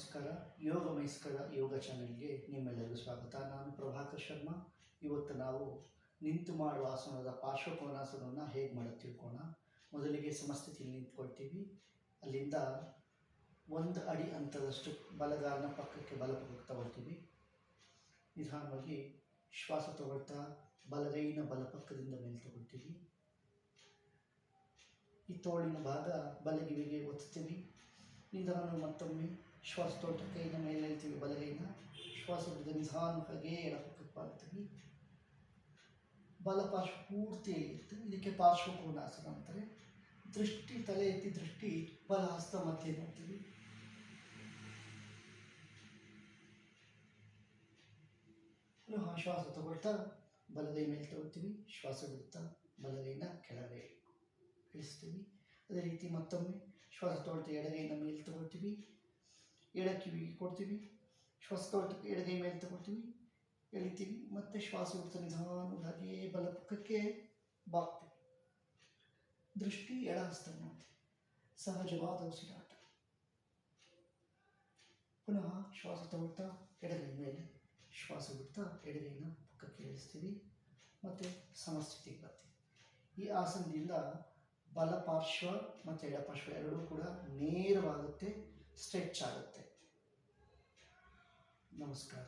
ನಮಸ್ಕಾರ. ಯೋಗ ಮೈಸ್ಕರ ಯೋಗ ಚಾನೆಲ್ಗೆ ನಿಮ್ಮೆಲ್ಲರಿಗೂ ಸ್ವಾಗತ. ನಾನು ಪ್ರಭಾಕರ್ ಶರ್ಮಾ. ಇವತ್ತು ನಾವು ನಿಂತು ಮಾಡುವ ಆಸನದ ಪಾರ್ಶ್ವಕೋನಾಸನವನ್ನು ಹೇಗೆ ಮಾಡೋದು ತಿಳ್ಕೋಣ. ಮೊದಲಿಗೆ ಸಮಸ್ಥಿತಿಯಲ್ಲಿ ನಿಂತ್ಕೊಳ್ತೀವಿ. ಅಲ್ಲಿಂದ 1 ಅಡಿ ಅಂತರದಷ್ಟು ಬಲಗಾಲನ ಪಕ್ಕಕ್ಕೆ ತಗೊಳ್ತೀವಿ. ನಿಧಾನವಾಗಿ ಶ್ವಾಸ ತಗೊಳ್ತಾ ಬಲಗೈನ ಬಲಪಕ್ಕದಿಂದ ಮೇಲೆ ತಗೊಳ್ತೀವಿ. ಈ ತೋಳಿನ ಭಾಗ ಬಲಗಿವಿಗೆ ಒತ್ತೀವಿ. ನಿಧಾನ ಮತ್ತೊಮ್ಮೆ ಶ್ವಾಸ ತೊಗೊಳ್ತಾ ಕೈನ ಮೇಲೆ ಹೇಳ್ತೀವಿ. ಬಲಗೈನ ಶ್ವಾಸ ಬಿಡದೆ ನಿಧಾನವಾಗಿ ಎಡಪಕ್ಕಕ್ಕೆ ಮಾಡ್ತೀವಿ. ಬಲಪಾರ್ಶ್ವ ಪೂರ್ತಿ ಇರ್ತದೆ. ಇದಕ್ಕೆ ಪಾರ್ಶ್ವಕೋನಾಸನ ಅಂತಾರೆ. ದೃಷ್ಟಿ ತಲೆ ಎತ್ತಿ ದೃಷ್ಟಿ ಬಲ ಹಸ್ತ ಮಧ್ಯೆ ನೋಡ್ತೀವಿ. ಪುನಃ ಶ್ವಾಸ ತಗೊಳ್ತಾ ಬಲಗೈ ಮೇಲೆ ತಗೊಳ್ತೀವಿ. ಶ್ವಾಸ ಬಿಡ್ತಾ ಬಲಗೈನ ಕೆಳಗೆ ಇಳಿಸ್ತೀವಿ. ಅದೇ ರೀತಿ ಮತ್ತೊಮ್ಮೆ ಶ್ವಾಸ ತೊಗೊಳ್ತಾ ಎಡಗೈನ ಮೇಲೆ ತಗೊಳ್ತೀವಿ. ಎಡಕಿವಿಗೆ ಕೊಡ್ತೀವಿ. ಶ್ವಾಸ ತೊಗೊಳ್ತಾ ಎಡಗೈ ಮೇಲೆ ತಗೊಳ್ತೀವಿ, ಎಳಿತೀವಿ. ಮತ್ತೆ ಶ್ವಾಸ ಬಿಡ್ತಾ ನಿಧಾನವಾಗಿ ಬಲಪಕ್ಕಕ್ಕೆ ಬಾಗ್ತೀವಿ. ದೃಷ್ಟಿ ಎಡ ಹಸ್ತ ಮಾಡ್ತೀವಿ. ಸಹಜವಾದ ಉಸಿರಾಟ. ಪುನಃ ಶ್ವಾಸ ತಗೊಳ್ತಾ ಎಡಗೈ ಮೇಲೆ, ಶ್ವಾಸ ಬಿಡ್ತಾ ಎಡಗೈನ ಪಕ್ಕಕ್ಕೆ ಇಳಿಸ್ತೀವಿ. ಮತ್ತು ಸಮಸ್ಥಿತಿಗೆ ಬರ್ತೀವಿ. ಈ ಆಸನದಿಂದ ಬಲಪಾರ್ಶ್ವ ಮತ್ತು ಎಡಪಾರ್ಶ್ವ ಎರಡೂ ಕೂಡ ನೇರವಾಗುತ್ತೆ, ಸ್ಟ್ರೆಚ್ ಆಗುತ್ತೆ. ನಮಸ್ಕಾರ.